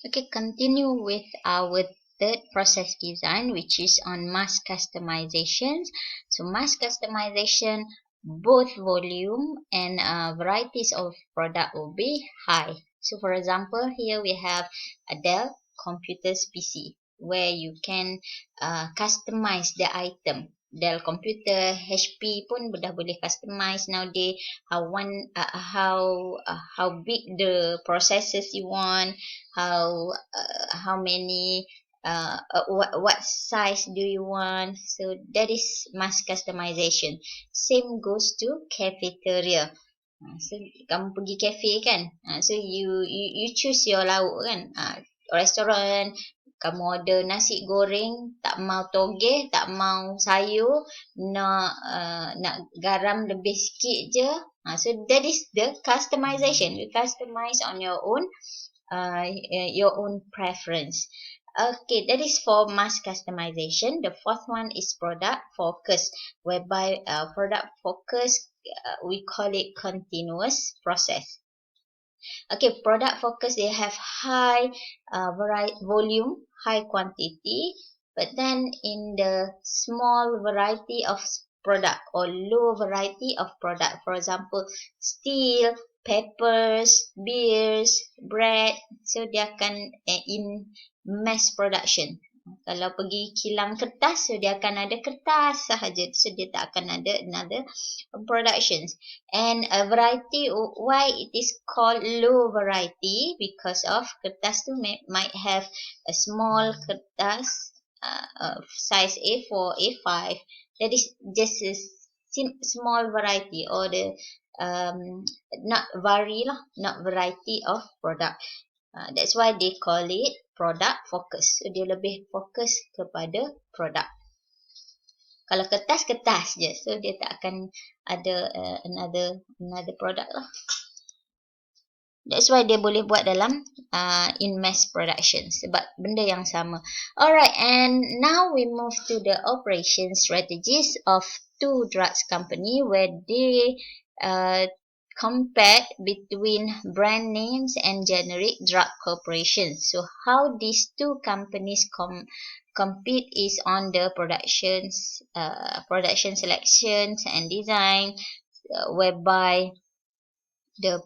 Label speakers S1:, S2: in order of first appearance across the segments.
S1: Okay, continue with our third process design, which is on mass customizations. So mass customization, both volume and varieties of product will be high. So for example, here we have a Dell computers PC where you can customize the item. Dell computer, HP pun dah boleh customize nowadays. How big the processors you want, how many what size do you want. So that is mass customization. Same goes to cafeteria. So kamu pergi cafe kan, so you choose your lauk kan. Restoran, kamu order nasi goreng, tak mau togeh, tak mau sayur, nak garam lebih sikit je. So that is the customization. You customize on your own preference. Okay, that is for mass customization. The fourth one is product focus, whereby product focus, we call it continuous process. Okay, product focus, they have high volume, high quantity, but then in the small variety of product or low variety of product. For example, steel, peppers, beers, bread. So dia akan in mass production. Kalau pergi kilang kertas, so dia akan ada kertas sahaja. So dia tak akan ada another productions. And a variety, why it is called low variety? Because of kertas tu might have a small kertas size A4, A5. That is just a small variety, or the not variety of product. That's why they call it product focus. So dia lebih fokus kepada produk. Kalau kertas je, so dia tak akan ada another product lah. That's why dia boleh buat dalam in mass production, sebab benda yang sama. Alright, and now we move to the operation strategies of two drugs company, where they compare between brand names and generic drug corporations. So how these two companies compete is on the production selections and design, whereby the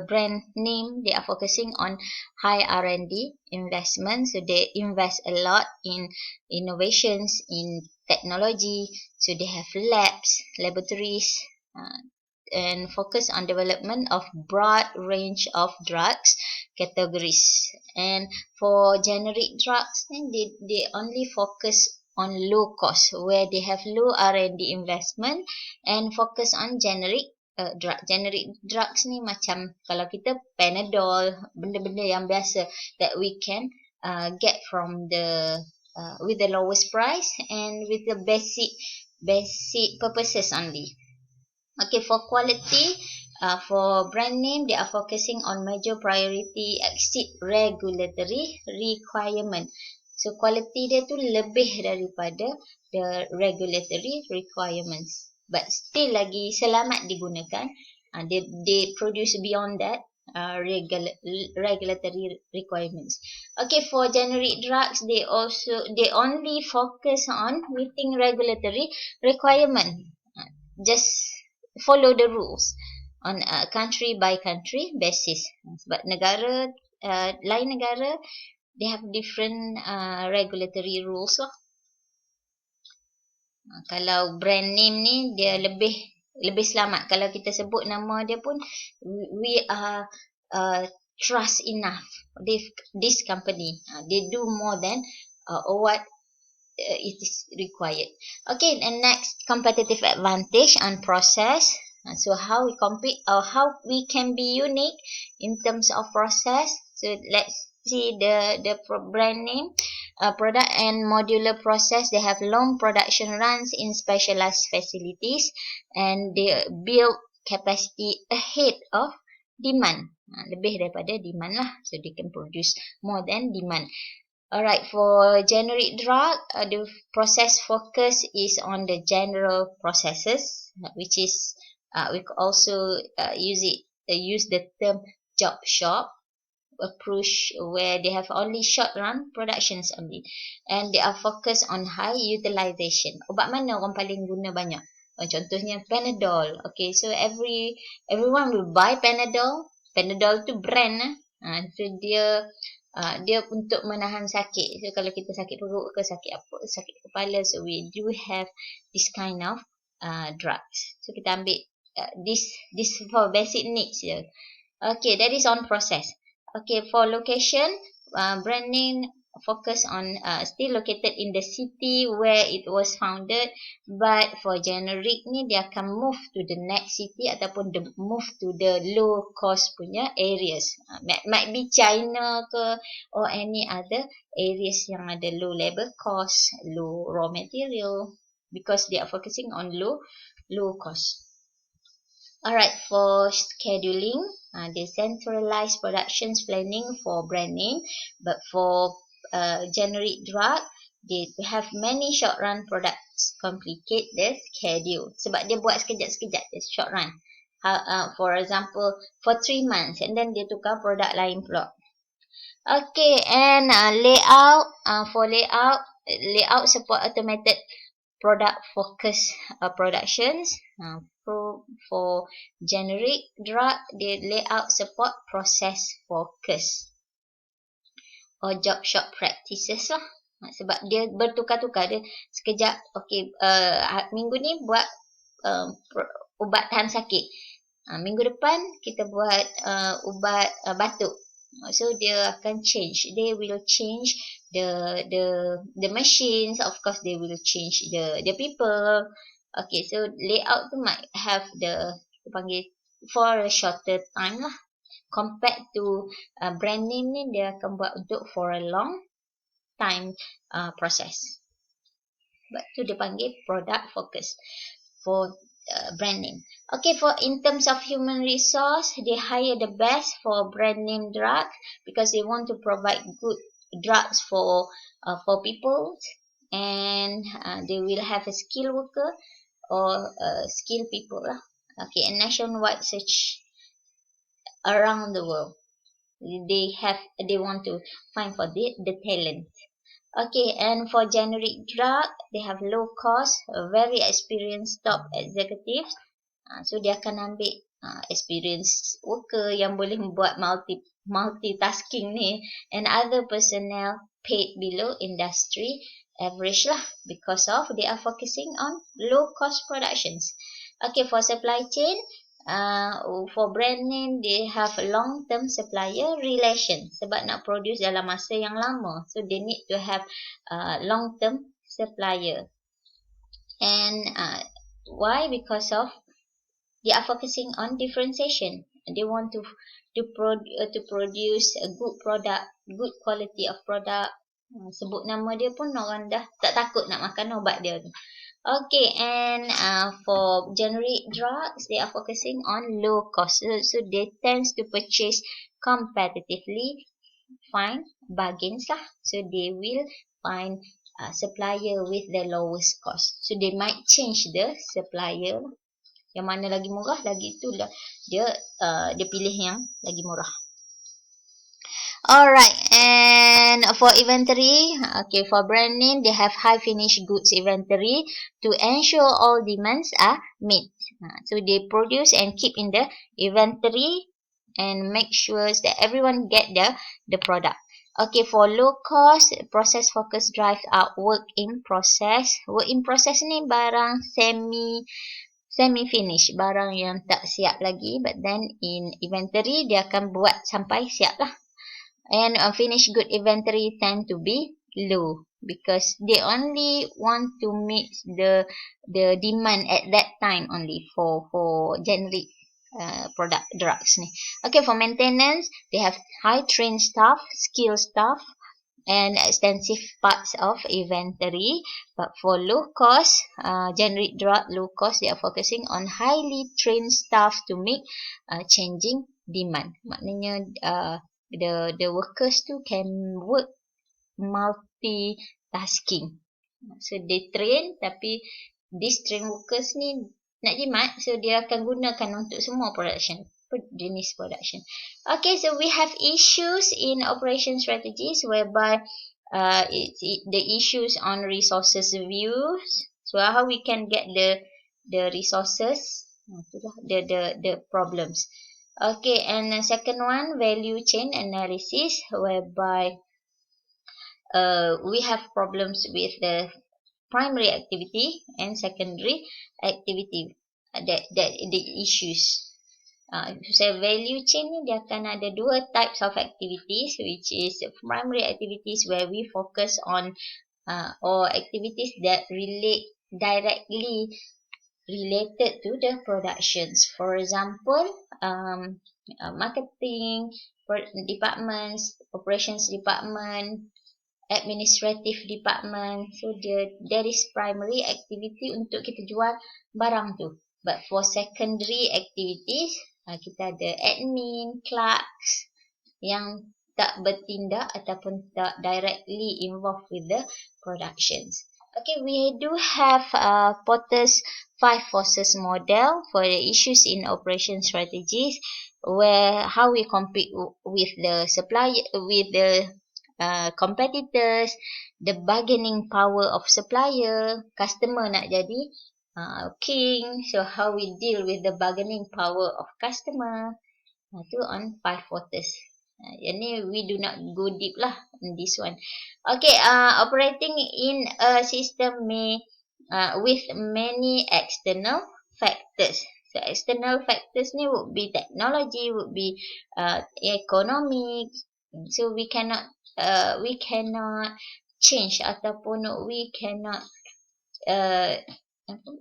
S1: brand name, they are focusing on high R&D investment. So they invest a lot in innovations, in technology. So they have labs, laboratories, and focus on development of broad range of drugs categories. And for generic drugs, they only focus on low cost, where they have low R&D investment and focus on generic drug. Generic drugs ni macam kalau kita Panadol, benda-benda yang biasa that we can get from the with the lowest price and with the basic purposes only. Okay, for quality, for brand name, they are focusing on major priority exceed regulatory requirement. So quality dia tu lebih daripada the regulatory requirements, but still lagi selamat digunakan. They produce beyond that regulatory requirements. Okay, for generic drugs, they only focus on meeting regulatory requirement. Just follow the rules on a country by country basis. Sebab negara lain negara, they have different regulatory rules lah. Kalau brand name ni dia lebih selamat. Kalau kita sebut nama dia pun, we are trust enough this company. They do more than what it is required. Okay, and next, competitive advantage and process. So how we compete, or how we can be unique in terms of process. So let's see the brand name. Product and modular process, they have long production runs in specialized facilities, and they build capacity ahead of demand. Lebih daripada demand lah, so they can produce more than demand. Alright, for generic drug, the process focus is on the general processes, which is we could also use the term job shop, approach where they have only short run productions only, and they are focused on high utilization. Ubat mana orang paling guna banyak? Contohnya Panadol. Okay, so everyone will buy Panadol. Panadol tu brand so dia untuk menahan sakit. So kalau kita sakit perut ke sakit apa, sakit kepala, so we do have this kind of drugs. So kita ambil this for basic needs je. Okay, that is on process. Okay, for location, brand name focus on still located in the city where it was founded, but for generic ni dia akan move to the next city ataupun move to the low cost punya areas. Might be China ke or any other areas yang ada low labor cost, low raw material, because they are focusing on low cost. Alright, for scheduling, decentralized productions planning for brand name, but for generic drug, they have many short run products, complicate the schedule. Sebab dia buat sekejap-sekejap, dia short run. For example, for 3 months, and then dia tukar produk lain pula. Okay, and layout, for layout support automated product focus productions. For generic drug, the layout support process focus or job shop practices lah. Sebab dia bertukar-tukar, dia sekejap okay, minggu ni buat ubat tahan sakit, minggu depan kita buat ubat batuk. So dia akan change, they will change the machines, of course they will change the people. Okay, so layout tu might have kita panggil for a shorter time lah, compared to brand name ni dia akan buat untuk for a long time process. Sebab tu dia panggil product focus for brand name. Okay, for in terms of human resource, they hire the best for brand name drugs because they want to provide good drugs for people, and they will have a skilled worker or skilled people lah. Okay, and nationwide search around the world. They want to find for the talent. Okay, and for generic drug, they have low cost, very experienced top executives. So dia akan ambil experienced worker yang boleh membuat multitasking ni, and other personnel paid below industry average lah, because of they are focusing on low cost productions. Okay, for supply chain, for brand name, they have long term supplier relation sebab nak produce dalam masa yang lama, so they need to have long term supplier. And why? Because of they are focusing on differentiation. They want to produce a good product, good quality of product. Sebut nama dia pun orang dah tak takut nak makan ubat dia tu. Okay, and for generic drugs, they are focusing on low cost. So they tend to purchase competitively, find bargains lah. So they will find supplier with the lowest cost. So they might change the supplier. Yang mana lagi murah, lagi itulah dia pilih yang lagi murah. Alright, and for inventory, okay, for brand name, they have high finished goods inventory to ensure all demands are met. So they produce and keep in the inventory and make sure that everyone get the product. Okay, for low cost, process focus drive out work in process. Work in process ni barang semi finish, barang yang tak siap lagi, but then in inventory dia akan buat sampai siap lah. And finished good inventory tend to be low because they only want to meet the demand at that time only for generic product drugs ni. Okay, for maintenance, they have high trained staff, skilled staff, and extensive parts of inventory. But for low cost, generic drug low cost, they are focusing on highly trained staff to meet changing demand. Maknanya the workers tu can work multitasking. So they train, tapi these trained workers ni nak jimat, so dia akan gunakan untuk semua production. jenis production. Okay, so we have issues in operation strategies whereby the issues on resources views. So how we can get the resources, itulah the problems. Okay, and the second one, value chain analysis, whereby we have problems with the primary activity and secondary activity. That the issues. So value chain ni dia akan ada dua types of activities, which is primary activities where we focus on or activities that relate directly related to the productions. For example, marketing departments, operations department, administrative department. So there is primary activity untuk kita jual barang tu. But for secondary activities, kita ada admin, clerks yang tak bertindak ataupun tak directly involved with the productions. Okay, we do have Potter's 5 forces model for the issues in operation strategies, where how we compete with the supplier, with the competitors, the bargaining power of supplier, customer nak jadi king, so how we deal with the bargaining power of customer. Itu on 5 forces. Yang ni we do not go deep lah in this one. Okay, operating in a system may with many external factors. So external factors ni would be technology, would be economic. So we cannot change ataupun we cannot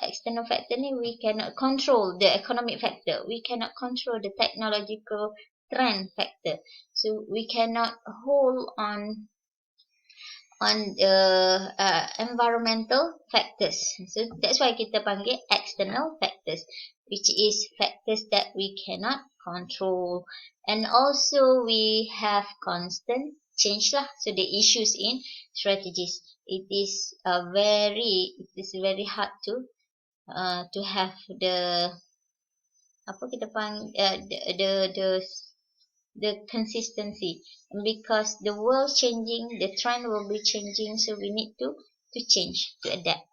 S1: external factor ni we cannot control the economic factor, we cannot control the technological trend factor, so we cannot hold on the environmental factors. So that's why kita panggil external factors, which is factors that we cannot control. And also we have constant change lah. So the issues in strategies, it is very hard to have the apa kita panggil the consistency, because the world changing, the trend will be changing, so we need to change, to adapt.